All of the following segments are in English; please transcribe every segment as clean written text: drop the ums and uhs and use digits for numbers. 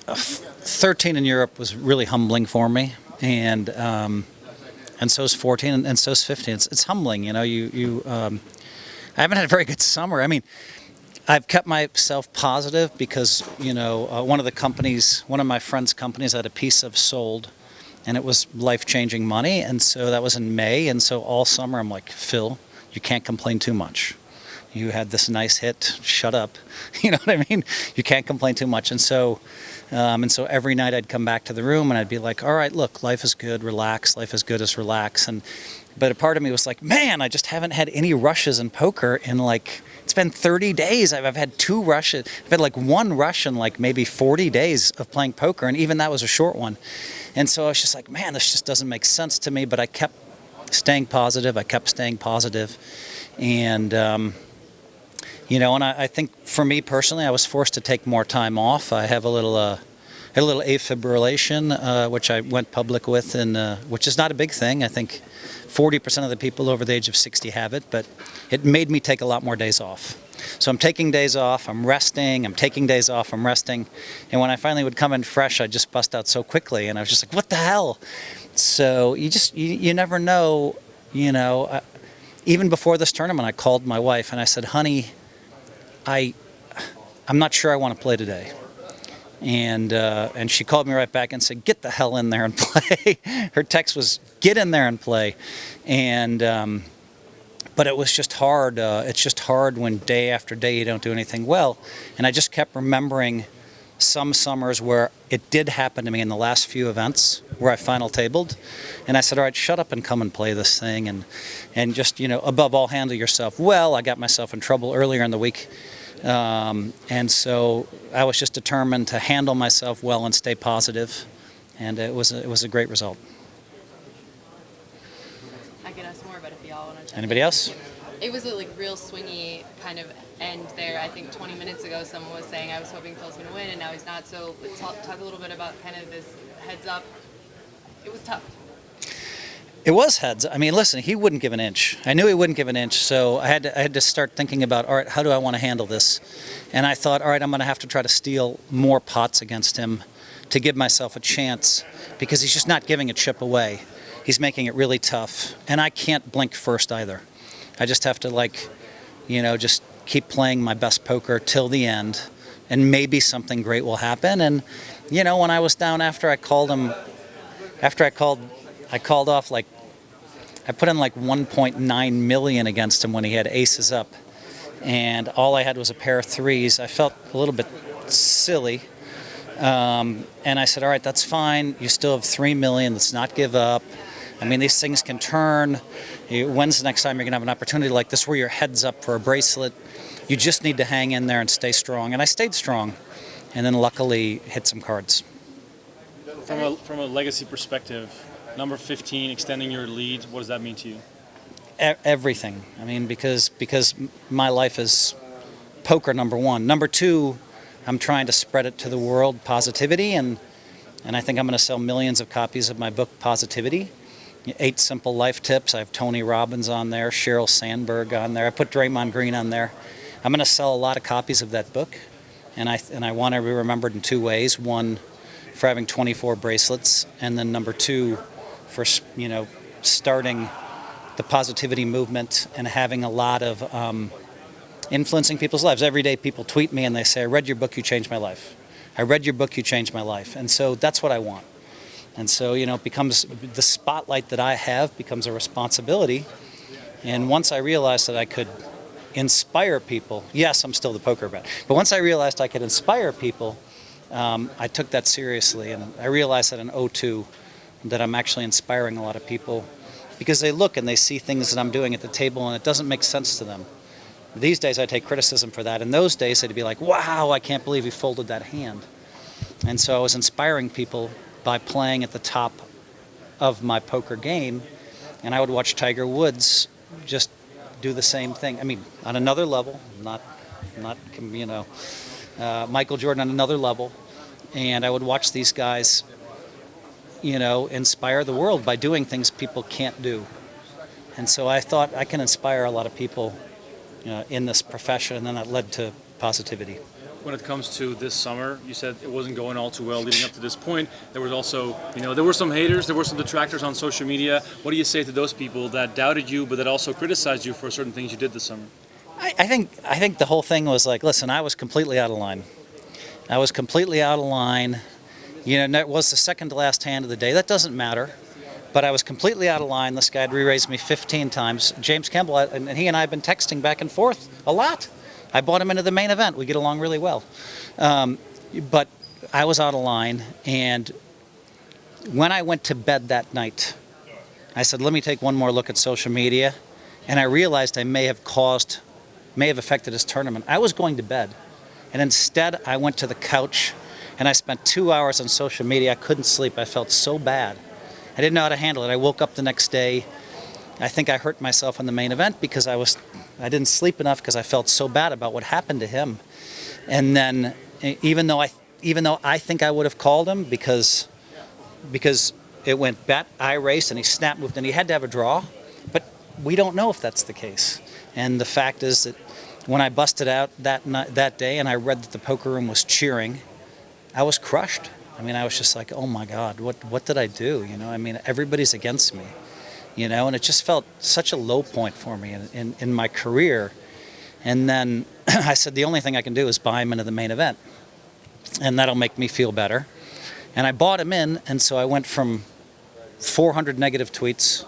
13 in Europe was really humbling for me, and so is 14, and so is 15. It's humbling, you know. I haven't had a very good summer. I mean, I've kept myself positive because one of my friend's companies I had a piece of sold, and it was life-changing money, and so that was in May, and so all summer I'm like, Phil, you can't complain too much. You had this nice hit. Shut up. You know what I mean? You can't complain too much. And so every night I'd come back to the room and I'd be like, all right, look, life is good. Relax. Life is good. Just relax. But a part of me was like, man, I just haven't had any rushes in poker in it's been 30 days. I've had 2 rushes. I've had like 1 rush in like maybe 40 days of playing poker. And even that was a short one. And so I was just like, man, this just doesn't make sense to me. But I kept staying positive. And, and I think for me personally, I was forced to take more time off. I have a little AF fibrillation, which I went public with, which is not a big thing. I think 40% of the people over the age of 60 have it, but it made me take a lot more days off. So I'm taking days off, I'm resting, I'm taking days off, I'm resting. And when I finally would come in fresh, I'd just bust out so quickly. And I was just like, what the hell? So you never know, even before this tournament, I called my wife and I said, honey, I'm not sure I want to play today. And she called me right back and said, get the hell in there and play. Her text was, get in there and play. But it was just hard. It's just hard when day after day you don't do anything well. And I just kept remembering some summers where it did happen to me in the last few events where I final tabled. And I said, all right, shut up and come and play this thing. And just, above all, handle yourself well. I got myself in trouble earlier in the week. And so I was just determined to handle myself well and stay positive. And it was a great result. I can ask more, but if y'all want to check Anybody else? It was a real swingy kind of end there. I think 20 minutes ago someone was saying I was hoping Phil's going to win and now he's not. So let's talk a little bit about kind of this heads up. It was tough. It was heads. I mean, listen, he wouldn't give an inch. I knew he wouldn't give an inch, so I had to start thinking about, all right, how do I want to handle this? And I thought, all right, I'm going to have to try to steal more pots against him to give myself a chance because he's just not giving a chip away. He's making it really tough, and I can't blink first either. I just have to just keep playing my best poker till the end, and maybe something great will happen. And when I was down after I called him, I called off I put in 1.9 million against him when he had aces up, and all I had was a pair of threes. I felt a little bit silly, and I said, all right, that's fine. You still have 3 million. Let's not give up. I mean, these things can turn. When's the next time you're going to have an opportunity like this where your head's up for a bracelet? You just need to hang in there and stay strong. And I stayed strong, and then luckily hit some cards. From a legacy perspective, number 15, extending your lead, what does that mean to you? Everything. I mean, because my life is poker, number 1. Number 2, I'm trying to spread it to the world, positivity, and I think I'm going to sell millions of copies of my book, Positivity. 8 Simple Life Tips. I have Tony Robbins on there, Sheryl Sandberg on there. I put Draymond Green on there. I'm going to sell a lot of copies of that book, and I want to be remembered in 2 ways. 1, for having 24 bracelets, and then number 2, for starting the positivity movement and having a lot of influencing people's lives. Every day people tweet me and they say, I read your book, you changed my life. I read your book, you changed my life. And so that's what I want. And so, it becomes the spotlight that I have becomes a responsibility. And once I realized that I could inspire people, yes, I'm still the poker vet, but once I realized I could inspire people, I took that seriously. And I realized that in '02 that I'm actually inspiring a lot of people because they look and they see things that I'm doing at the table and it doesn't make sense to them. These days I take criticism for that. In those days they'd be like, wow, I can't believe you folded that hand. And so I was inspiring people by playing at the top of my poker game, and I would watch Tiger Woods just do the same thing. I mean, on another level, not Michael Jordan on another level, and I would watch these guys inspire the world by doing things people can't do. And so I thought I can inspire a lot of people in this profession, and then that led to Positivity. when it comes to this summer? You said it wasn't going all too well leading up to this point. There was also, there were some haters, there were some detractors on social media. What do you say to those people that doubted you, but that also criticized you for certain things you did this summer? I think the whole thing was like, listen, I was completely out of line. I was completely out of line. It was the second to last hand of the day. That doesn't matter. But I was completely out of line. This guy had re-raised me 15 times. James Campbell, and he and I have been texting back and forth a lot. I brought him into the main event. We get along really well. But I was out of line. And when I went to bed that night, I said, let me take one more look at social media. And I realized I may have affected his tournament. I was going to bed. And instead, I went to the couch and I spent 2 hours on social media. I couldn't sleep. I felt so bad. I didn't know how to handle it. I woke up the next day. I think I hurt myself in the main event because I didn't sleep enough because I felt so bad about what happened to him. And then even though I think I would have called him because it went bat, I raced, and he snap moved, and he had to have a draw, but we don't know if that's the case. And the fact is that when I busted out that day and I read that the poker room was cheering, I was crushed. I was just like, oh my God, what did I do? Everybody's against me, and it just felt such a low point for me in my career. And then I said, the only thing I can do is buy him into the main event, and that'll make me feel better. And I bought him in, and so I went from 400 negative tweets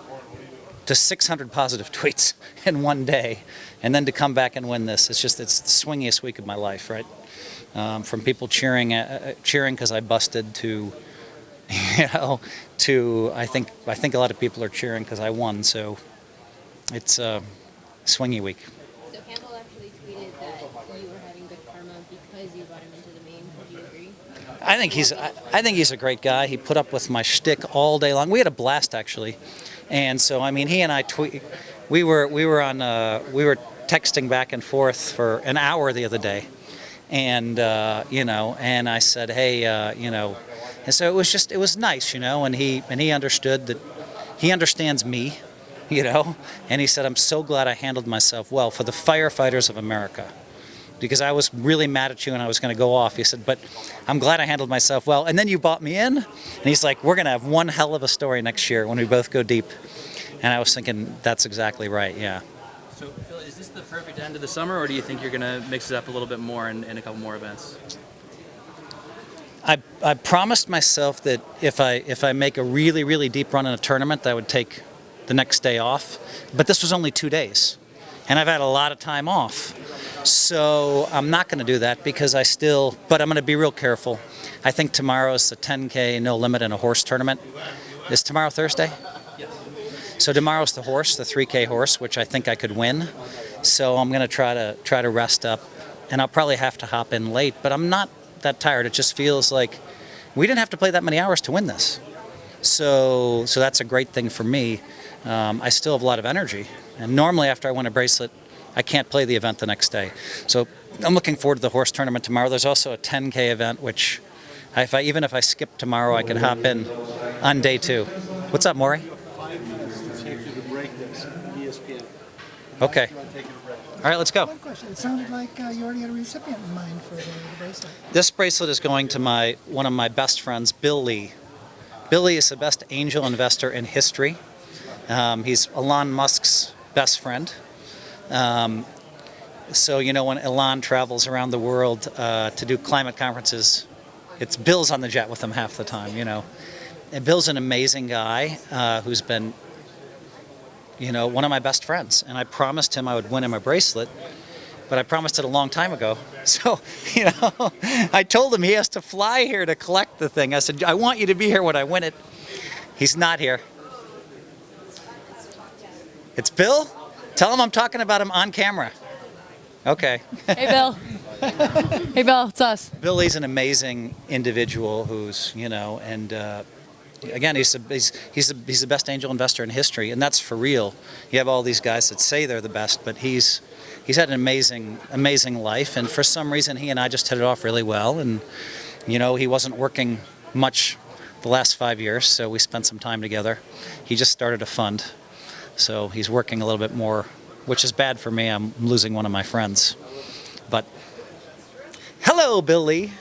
to 600 positive tweets in one day, and then to come back and win this. It's the swingiest week of my life, right? From people cheering because I busted to I think a lot of people are cheering because I won. So it's a swingy week. So Campbell actually tweeted that you were having good karma because you brought him into the main. Would you agree? I think he's a great guy. He put up with my shtick all day long. We had a blast actually, and so he and I we were texting back and forth for an hour the other day. And and I said, hey, and so it was nice, and he understood that he understands me, and he said, I'm so glad I handled myself well for the firefighters of America, because I was really mad at you and I was going to go off. He said, but I'm glad I handled myself well, and then you bought me in, and he's like, we're going to have one hell of a story next year when we both go deep. And I was thinking, that's exactly right, yeah. So, Phil, is this the perfect end of the summer, or do you think you're going to mix it up a little bit more in a couple more events? I promised myself that if I make a really, really deep run in a tournament, that I would take the next day off. But this was only 2 days, and I've had a lot of time off. So I'm not going to do that because but I'm going to be real careful. I think tomorrow is the 10K no limit in a horse tournament. Is tomorrow Thursday? So tomorrow's the horse, the 3K horse, which I think I could win. So I'm going to try to rest up, and I'll probably have to hop in late, but I'm not that tired. It just feels like we didn't have to play that many hours to win this. So that's a great thing for me. I still have a lot of energy, and normally after I win a bracelet, I can't play the event the next day. So I'm looking forward to the horse tournament tomorrow. There's also a 10K event, which even if I skip tomorrow, I could hop in on day 2. What's up, Maury? Okay. All right, let's go. One question. It sounded like you already had a recipient in mind for the bracelet. This bracelet is going to one of my best friends, Bill Lee. Bill Lee is the best angel investor in history. He's Elon Musk's best friend. So, when Elon travels around the world to do climate conferences, it's Bill's on the jet with him half the time, And Bill's an amazing guy who's been one of my best friends, and I promised him I would win him a bracelet, but I promised it a long time ago. So, I told him he has to fly here to collect the thing. I said, I want you to be here when I win it. He's not here. It's Bill? Tell him I'm talking about him on camera. Okay. Hey, Bill. Hey, Bill, it's us. Billy's an amazing individual who's, and again, he's the best angel investor in history, and that's for real. You have all these guys that say they're the best, but he's had an amazing life, and for some reason he and I just hit it off really well. And he wasn't working much the last 5 years, so we spent some time together. He just started a fund, so he's working a little bit more, which is bad for me. I'm losing one of my friends, but hello. Hello, Billy.